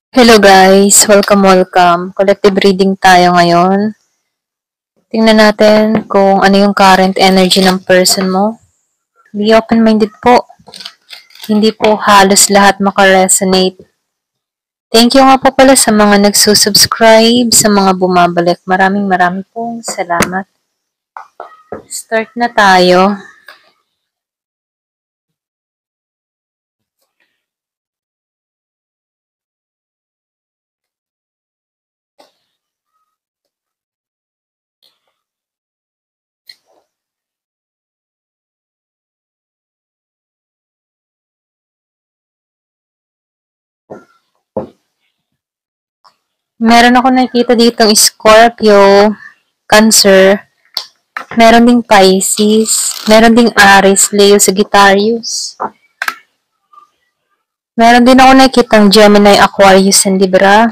Hello guys, welcome. Collective reading tayo ngayon. Tingnan natin kung ano yung current energy ng person mo. Be open-minded po. Hindi po halos lahat makaresonate. Thank you nga po pala sa mga nagsusubscribe, sa mga bumabalik. Maraming pong salamat. Start na tayo. Meron ako nakikita ditong Scorpio, Cancer, meron ding Pisces, meron ding Aries, Leo, Sagittarius. Meron din ako nakikitang Gemini, Aquarius, and Libra.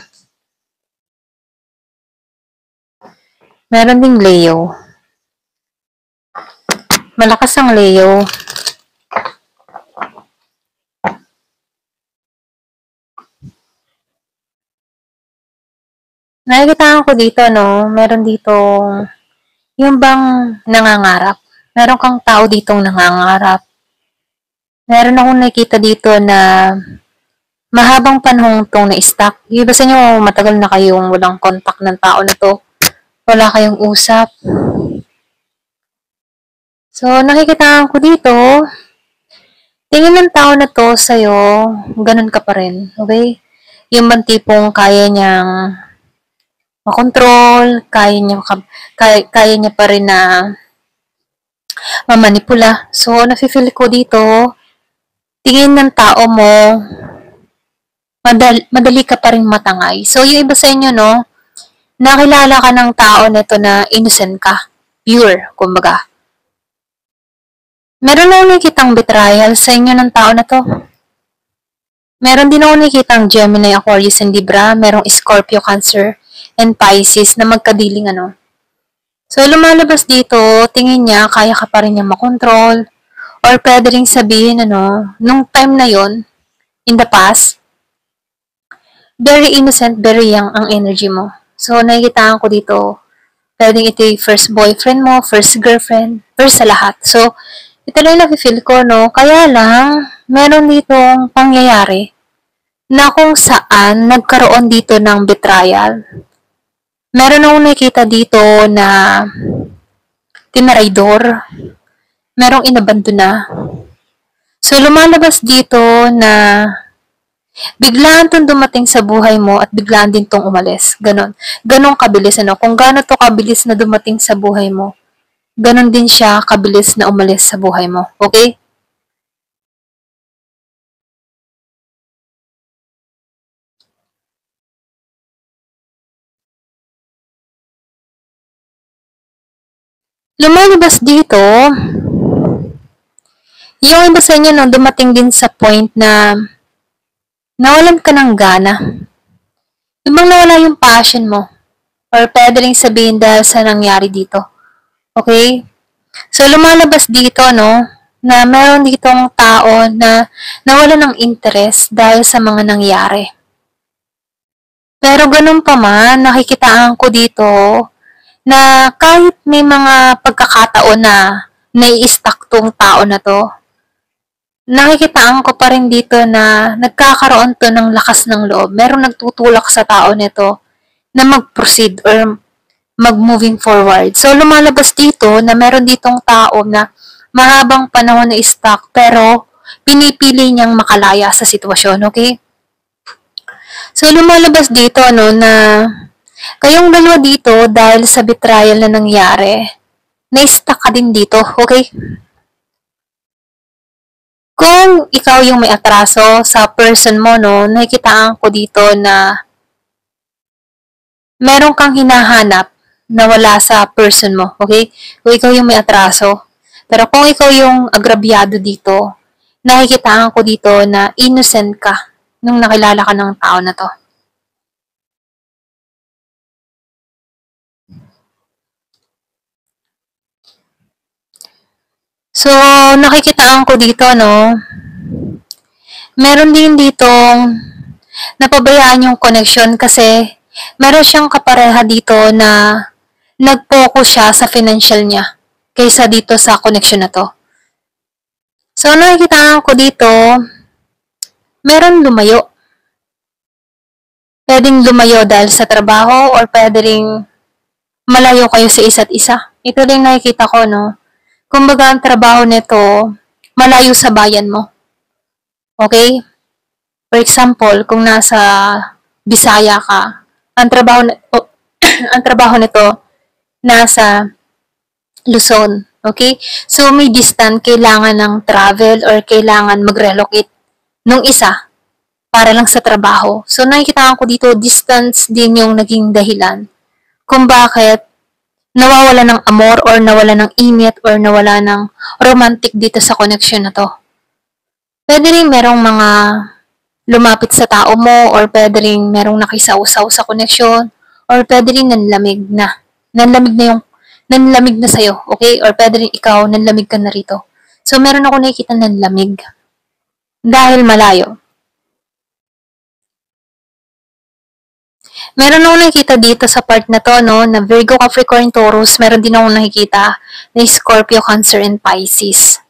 Meron ding Leo. Malakas ang Leo. Nakikita ko dito, no? Meron ditong yung bang nangangarap. Meron kang tao ditong nangangarap. Meron akong nakikita dito na mahabang panahon tong na-stuck. Yung iba sa inyo, matagal na kayong walang contact ng tao na to. Wala kayong usap. So, nakikita ko dito, tingin ng tao na to sa'yo, ganun ka pa rin. Okay? Yung bang tipong kaya niyang makontrol, kaya niya pa rin na mamanipula. So, nafe-feel ko dito, tingin ng tao mo, madali ka pa rin matangay. So, yung iba sa inyo, no, nakilala ka ng tao nito na innocent ka. Pure, kumbaga. Meron akong nakikitang betrayal sa inyo ng tao na to. Meron din ako nakikitang Gemini, Aquarius, and Libra. Merong Scorpio, Cancer, and Pisces na magkadiling ano. So, lumalabas dito, tingin niya, kaya ka pa rin niya makontrol. Or pwede rin sabihin, ano, nung time na yon in the past, very innocent, very young ang energy mo. So, nakikitaan ko dito, pwedeng ito yung first boyfriend mo, first girlfriend, first sa lahat. So, ito lang yung nafe-feel ko, no? Kaya lang, meron ditong pangyayari na kung saan nagkaroon dito ng betrayal. Meron akong nakikita dito na tinaraydor, merong inabando na. So, lumalabas dito na biglaan tong dumating sa buhay mo at biglaan din tong umalis. Ganon. Ganon kabilis, ano? Kung gaano to kabilis na dumating sa buhay mo, ganon din siya kabilis na umalis sa buhay mo. Okay? Lumalabas dito, yung iba sa inyo, no, dumating din sa point na nawalan ka ng gana. Yung nawala yung passion mo. Or pwede rin sabihin dahil sa nangyari dito. Okay? So, lumalabas dito, no, na meron ditong tao na nawala ng interest dahil sa mga nangyari. Pero ganun pa man, nakikitaan ko dito na kahit may mga pagkakataon na nai-stuck tong tao na to, nakikitaan ko pa rin dito na nagkakaroon to ng lakas ng loob. Merong nagtutulak sa tao nito na mag-proceed or mag-moving forward. So, lumalabas dito na meron ditong tao na mahabang panahon na stuck pero pinipili niyang makalaya sa sitwasyon, okay? So, lumalabas dito, no, na kayong dalawa dito dahil sa betrayal na nangyari, na-stuck ka din dito, okay? Kung ikaw yung may atraso sa person mo, no, nakikitaan ko dito na meron kang hinahanap na wala sa person mo, okay? Kung ikaw yung may atraso. Pero kung ikaw yung agrabyado dito, nakikitaan ko dito na innocent ka nung nakilala ka ng tao na to. So, nakikitaan ko dito, no, meron din ditong napabayaan yung connection kasi meron siyang kapareha dito na nag-focus siya sa financial niya kaysa dito sa connection na to. So, nakikita ko dito, meron lumayo. Pwedeng lumayo dahil sa trabaho or pwedeng malayo kayo sa isa't isa. Ito din nakikita ko, no? Kumbaga, ang trabaho nito, malayo sa bayan mo. Okay? For example, kung nasa Bisaya ka, ang trabaho, ang trabaho nito, nasa Luzon. Okay? So, may distance, kailangan ng travel or kailangan mag-relocate nung isa para lang sa trabaho. So, nakikita ko dito, distance din yung naging dahilan kung bakit nawawala ng amor or nawala ng init or nawala ng romantic dito sa connection na to. Pwede rin merong mga lumapit sa tao mo or pwede rin merong nakisausaw sa connection or pwede rin nanlamig na. Nanlamig na sa'yo, okay? Or pwede rin ikaw, nanlamig ka na rito. So, meron ako nakikita nanlamig dahil malayo. Meron akong nakikita dito sa part na to, no, na Virgo, Capricorn, Taurus. Meron din akong nakikita na Scorpio, Cancer, and Pisces.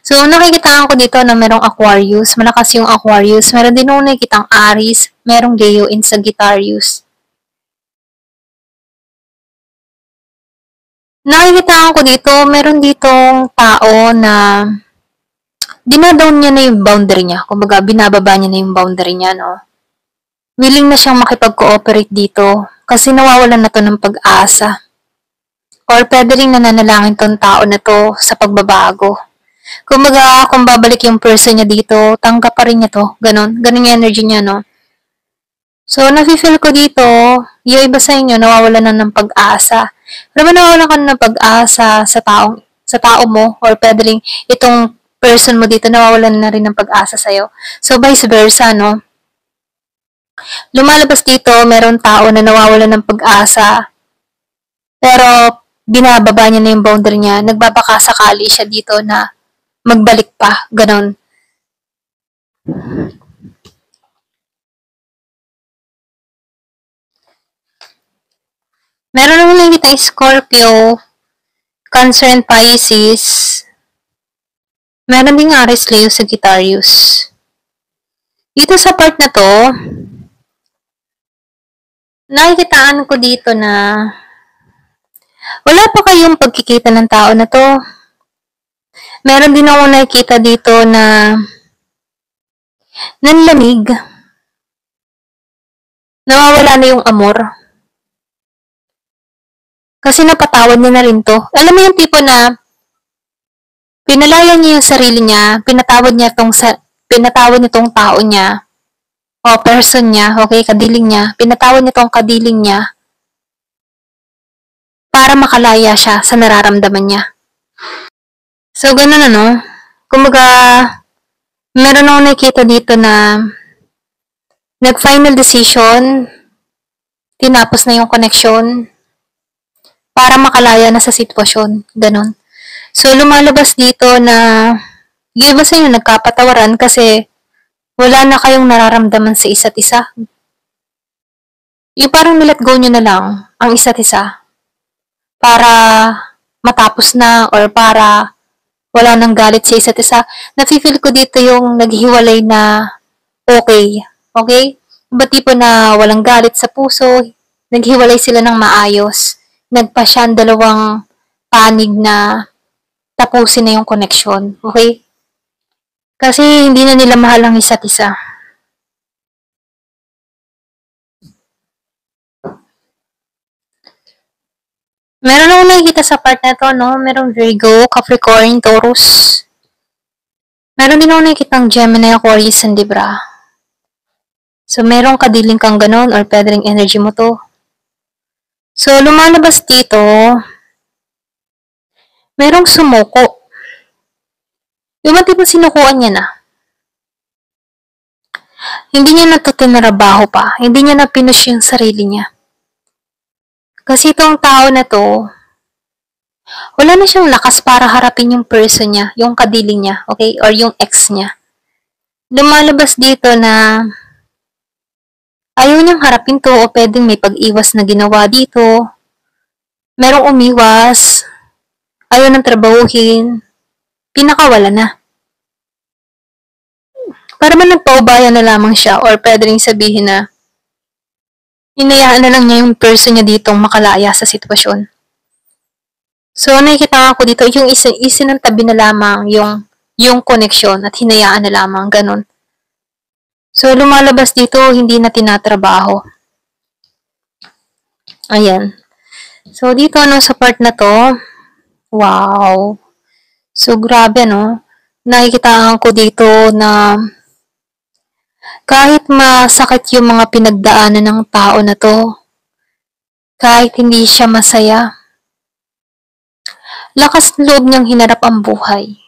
So, nakikita ko dito na merong Aquarius. Malakas yung Aquarius. Meron din akong nakikitang Aries. Merong Leo and Sagittarius. Nakikita ko dito, meron ditong tao na dinadown niya na yung boundary niya. Kumbaga, binababa niya na yung boundary niya, no? Willing na siyang makipag-cooperate dito kasi nawawalan na to ng pag-asa. Or pwede rin nananalangin tong tao na to sa pagbabago. Kumbaga, kung babalik yung person niya dito, tanggap pa rin niya to. Ganon yung energy niya, no? So, nafe-feel ko dito, yung iba sa inyo, nawawalan na ng pag-asa. Pero nawawalan ka na ng pag-asa sa tao mo, or pwede rin itong person mo dito, nawawalan na rin ng pag-asa sa'yo. So, vice versa, no? Lumalabas dito, meron tao na nawawalan ng pag-asa, pero binababa niya na yung boundary niya, nagbabaka sakali siya dito na magbalik pa, ganon. Meron naman nakikita Scorpio, Cancer and Pisces. Meron din Aries, Leo, Sagittarius. Dito sa part na to, nakikitaan ko dito na wala pa kayong pagkikita ng tao na to. Meron din ako nakikita dito na nanlamig. Nawawala na yung amor. Kasi napatawad niya na rin to. Alam mo yung tipo na pinalaya niya yung sarili niya, pinatawad niya tong tao niya, o person niya, okay, kadiling niya, pinatawad niya tong kadiling niya para makalaya siya sa nararamdaman niya. So, ganun ano. Kumbaga, meron akong nakikita dito na nag-final decision, tinapos na yung connection, para makalaya na sa sitwasyon. Ganun. So, lumalabas dito na yung iba sa inyo nagkapatawaran kasi wala na kayong nararamdaman sa isa't isa. Yung parang nilet go nyo na lang ang isa't isa para matapos na or para wala nang galit sa isa't isa. Nafe-feel ko dito yung naghiwalay na okay. Okay? Iba tipo na walang galit sa puso, naghiwalay sila ng maayos. Nagpa siya ang dalawang panig na tapusin na yung connection. Okay? Kasi hindi na nila mahal ang isa't isa. Meron akong nakikita sa part na to, no? Merong Virgo, Capricorn, Taurus. Meron din akong nakikitang Gemini, Aquarius, and Libra. So, merong kadiling kang ganon or pwede ring energy mo to. So, lumalabas dito, merong sumuko. Yung tipo sinukuan niya na. Hindi niya natutinarabaho pa. Hindi niya na-finish yung sarili niya. Kasi itong tao na to, Wala na siyang lakas para harapin yung person niya, yung kadili niya, okay? Or yung ex niya. Lumalabas dito na ayaw niyang harapin to o pwedeng may pag-iwas na ginawa dito. Merong umiwas, ayaw ng trabahuhin, pinakawala na. Para man nagpaubaya na lamang siya or pwede rin sabihin na hinayaan na lang niya yung person niya ditong makalaya sa sitwasyon. So, nakikita ko dito, yung isinantabi na lamang yung connection at hinayaan na lamang, ganun. So, lumalabas dito, hindi na tinatrabaho. Ayan. So, dito, sa part na to, wow. So, grabe, Nakikita ko dito na kahit masakit yung mga pinagdaanan ng tao na to, kahit hindi siya masaya, lakas loob niyang hinarap ang buhay.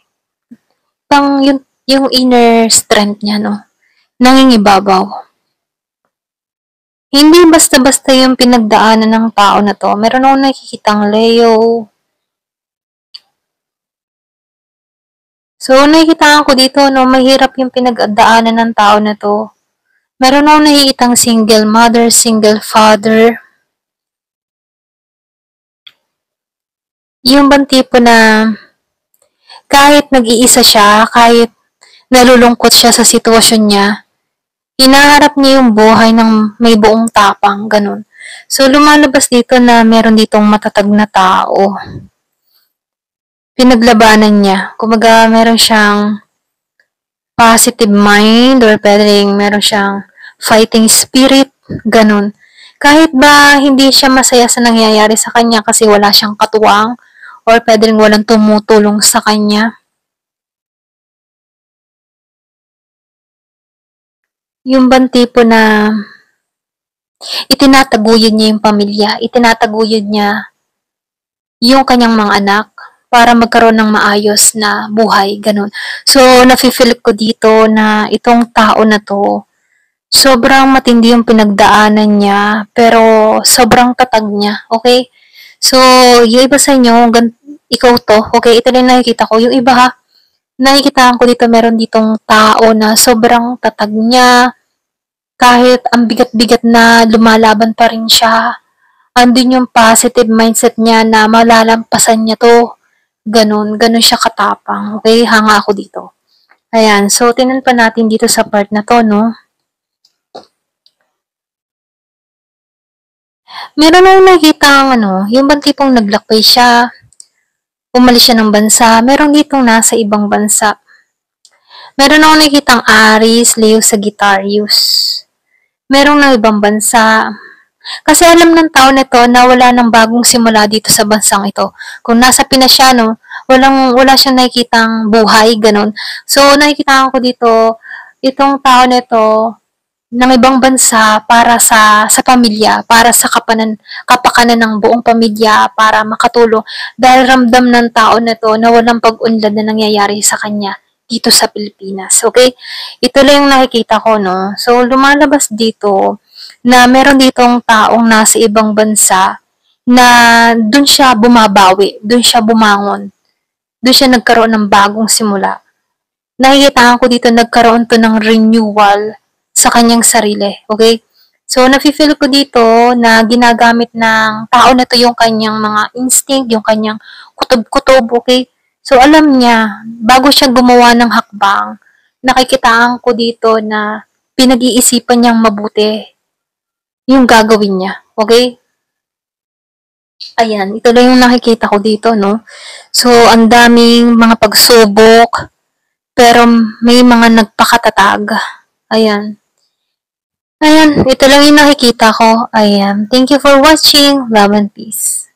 Yung inner strength niya, nangingibabaw. Hindi basta-basta yung pinagdaanan ng tao na to. Meron akong nakikitang Leo. So, nakikita ko dito, mahirap yung pinagdaanan ng tao na to. Meron akong nakikitang single mother, single father. Yung bang tipo na kahit nag-iisa siya, kahit nalulungkot siya sa sitwasyon niya, hinaharap niya yung buhay ng may buong tapang, ganun. So, lumalabas dito na meron ditong matatag na tao. Pinaglabanan niya. Kumbaga, meron siyang positive mind or pwedeng meron siyang fighting spirit, ganun. Kahit ba hindi siya masaya sa nangyayari sa kanya kasi wala siyang katuwang or pwedeng walang tumutulong sa kanya. Yung bang tipo na itinataguyod niya yung pamilya, itinataguyod niya yung kanyang mga anak para magkaroon ng maayos na buhay, ganun. So, nafe-feel ko dito na itong tao na to, sobrang matindi yung pinagdaanan niya, pero sobrang tatag niya, okay? So, yung iba sa inyo, ikaw to, okay? Ito lang nakikita ko. Yung iba ha, nakikita ko dito, meron ditong tao na sobrang tatag niya, kahit ang bigat-bigat na lumalaban pa rin siya, andun yung positive mindset niya na malalampasan niya to. Ganun siya katapang. Okay, hanga ako dito. Ayan, so tingnan pa natin dito sa part na to, Meron akong nakikita yung bang tipong naglakbay siya, umalis siya ng bansa, meron ditong nasa ibang bansa. Meron akong nakikitang Aries, Leo, Sagittarius. Merong na ibang bansa. Kasi alam ng tao nito na wala nang bagong simula dito sa bansang ito. Kung nasa Pinas siya, wala siyang nakikitang buhay, ganun. So, nakikita ko dito, itong tao nito, ng ibang bansa para sa pamilya, para sa kapakanan ng buong pamilya, para makatulong. Dahil ramdam ng tao nito na walang pag-unlad na nangyayari sa kanya dito sa Pilipinas. Okay? Ito lang yung nakikita ko, So, lumalabas dito na meron ditong taong nasa ibang bansa na dun siya bumabawi, dun siya bumangon, dun siya nagkaroon ng bagong simula. Nakikita ko dito nagkaroon to ng renewal sa kanyang sarili, okay? So, nafe-feel ko dito na ginagamit ng tao na to yung kanyang mga instinct, yung kanyang kutob-kutob, okay? So, alam niya, bago siya gumawa ng hakbang, nakikitaan ko dito na pinag-iisipan niyang mabuti yung gagawin niya, okay? Ayan, ito lang yung nakikita ko dito, So, ang daming mga pagsubok, pero may mga nagpakatatag. Ayan. Ayan, ito lang yung nakikita ko. Ayan. Thank you for watching. Love and peace.